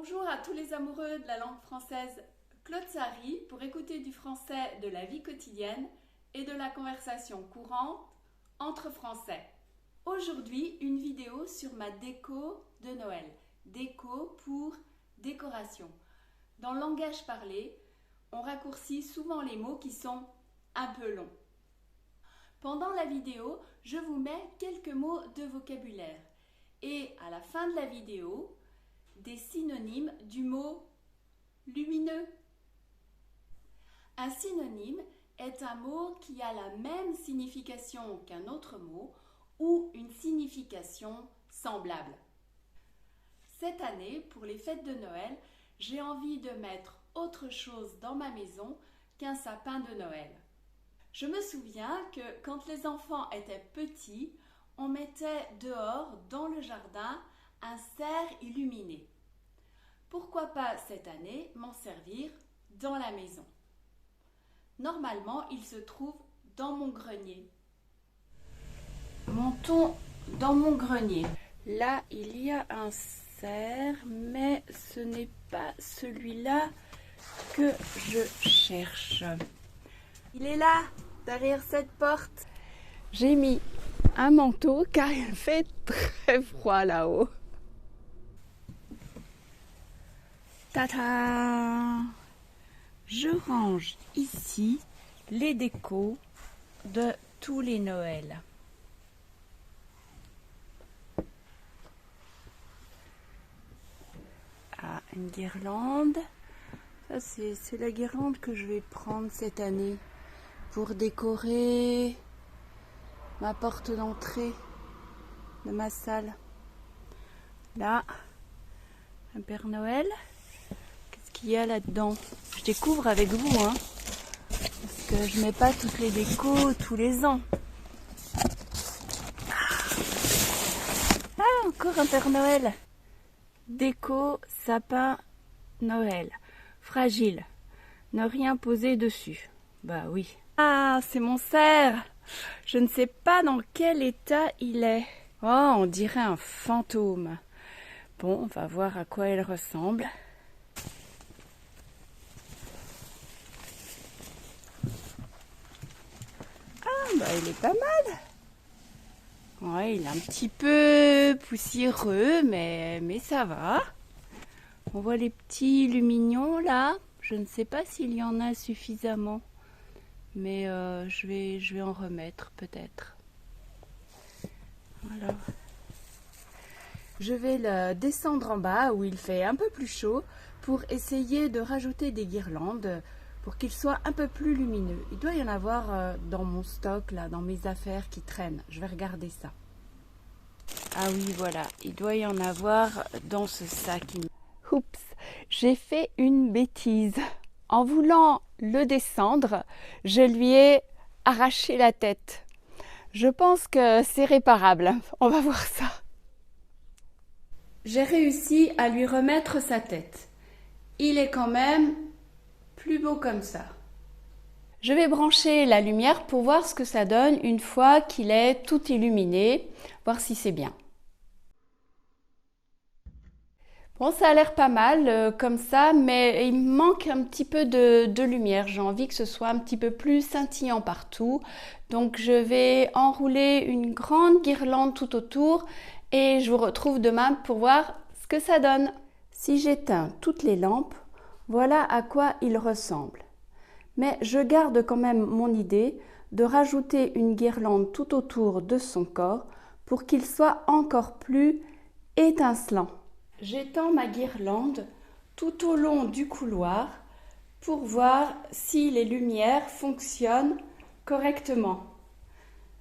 Bonjour à tous les amoureux de la langue française Claude Sari pour écouter du français de la vie quotidienne et de la conversation courante entre Français. Aujourd'hui, une vidéo sur ma déco de Noël. Déco pour décoration. Dans le langage parlé, on raccourcit souvent les mots qui sont un peu longs. Pendant la vidéo, je vous mets quelques mots de vocabulaire et à la fin de la vidéo, des synonymes du mot lumineux. Un synonyme est un mot qui a la même signification qu'un autre mot ou une signification semblable. Cette année, pour les fêtes de Noël, j'ai envie de mettre autre chose dans ma maison qu'un sapin de Noël. Je me souviens que quand les enfants étaient petits, on mettait dehors dans le jardin un cerf illuminé. Pourquoi pas cette année m'en servir dans la maison? Normalement, il se trouve dans mon grenier. Montons dans mon grenier. Là, il y a un cerf, mais ce n'est pas celui-là que je cherche. Il est là, derrière cette porte. J'ai mis un manteau car il fait très froid là-haut. Tada! Je range ici les décos de tous les Noëls. Ah, une guirlande. Ça, c'est la guirlande que je vais prendre cette année pour décorer ma porte d'entrée de ma salle. Là, un Père Noël. Qu'est-ce qu'il y a là-dedans? Je découvre avec vous, hein, parce que je mets pas toutes les décos tous les ans. Ah, encore un Père Noël. Déco, sapin, Noël. Fragile. Ne rien poser dessus. Bah oui. Ah, c'est mon cerf. Je ne sais pas dans quel état il est. Oh, on dirait un fantôme. Bon, on va voir à quoi il ressemble. Ah, bah il est pas mal. Ouais, il est un petit peu poussiéreux, mais ça va. On voit les petits lumignons là. Je ne sais pas s'il y en a suffisamment. Mais je vais en remettre peut-être. Voilà. Je vais le descendre en bas où il fait un peu plus chaud pour essayer de rajouter des guirlandes pour qu'il soit un peu plus lumineux. Il doit y en avoir dans mon stock, là, dans mes affaires qui traînent. Je vais regarder ça. Ah oui, voilà, il doit y en avoir dans ce sac. Oups, j'ai fait une bêtise. En voulant le descendre, je lui ai arraché la tête. Je pense que c'est réparable. On va voir ça. J'ai réussi à lui remettre sa tête. Il est quand même plus beau comme ça. Je vais brancher la lumière pour voir ce que ça donne une fois qu'il est tout illuminé, voir si c'est bien. Bon, ça a l'air pas mal comme ça, mais il manque un petit peu de lumière. J'ai envie que ce soit un petit peu plus scintillant partout. Donc je vais enrouler une grande guirlande tout autour et je vous retrouve demain pour voir ce que ça donne. Si j'éteins toutes les lampes, voilà à quoi il ressemble. Mais je garde quand même mon idée de rajouter une guirlande tout autour de son corps pour qu'il soit encore plus étincelant. J'étends ma guirlande tout au long du couloir pour voir si les lumières fonctionnent correctement.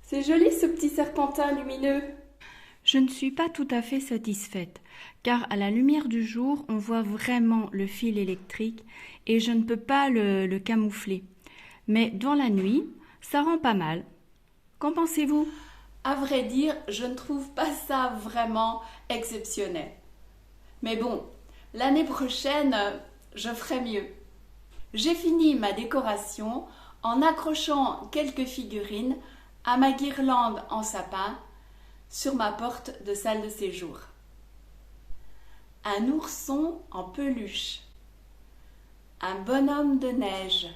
C'est joli ce petit serpentin lumineux. Je ne suis pas tout à fait satisfaite car à la lumière du jour, on voit vraiment le fil électrique et je ne peux pas le camoufler. Mais dans la nuit, ça rend pas mal. Qu'en pensez-vous? À vrai dire, je ne trouve pas ça vraiment exceptionnel. Mais bon, l'année prochaine, je ferai mieux. J'ai fini ma décoration en accrochant quelques figurines à ma guirlande en sapin sur ma porte de salle de séjour. un ourson en peluche, un bonhomme de neige,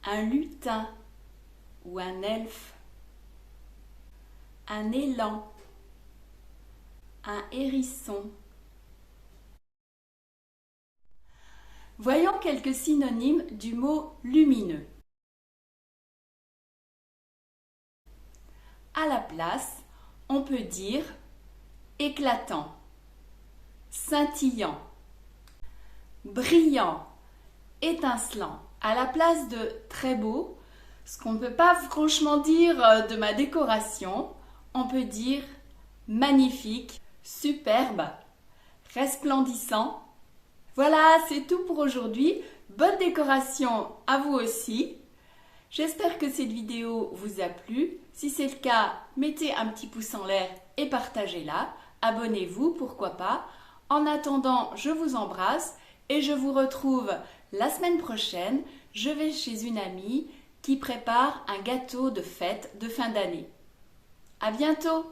un lutin ou un elfe, un élan, un hérisson. Voyons quelques synonymes du mot lumineux. À la place, on peut dire éclatant, scintillant, brillant, étincelant. À la place de très beau, ce qu'on ne peut pas franchement dire de ma décoration, on peut dire magnifique, superbe, resplendissant. Voilà, c'est tout pour aujourd'hui. Bonne décoration à vous aussi. J'espère que cette vidéo vous a plu. Si c'est le cas, mettez un petit pouce en l'air et partagez-la. Abonnez-vous, pourquoi pas. En attendant, je vous embrasse et je vous retrouve la semaine prochaine. Je vais chez une amie qui prépare un gâteau de fête de fin d'année. À bientôt!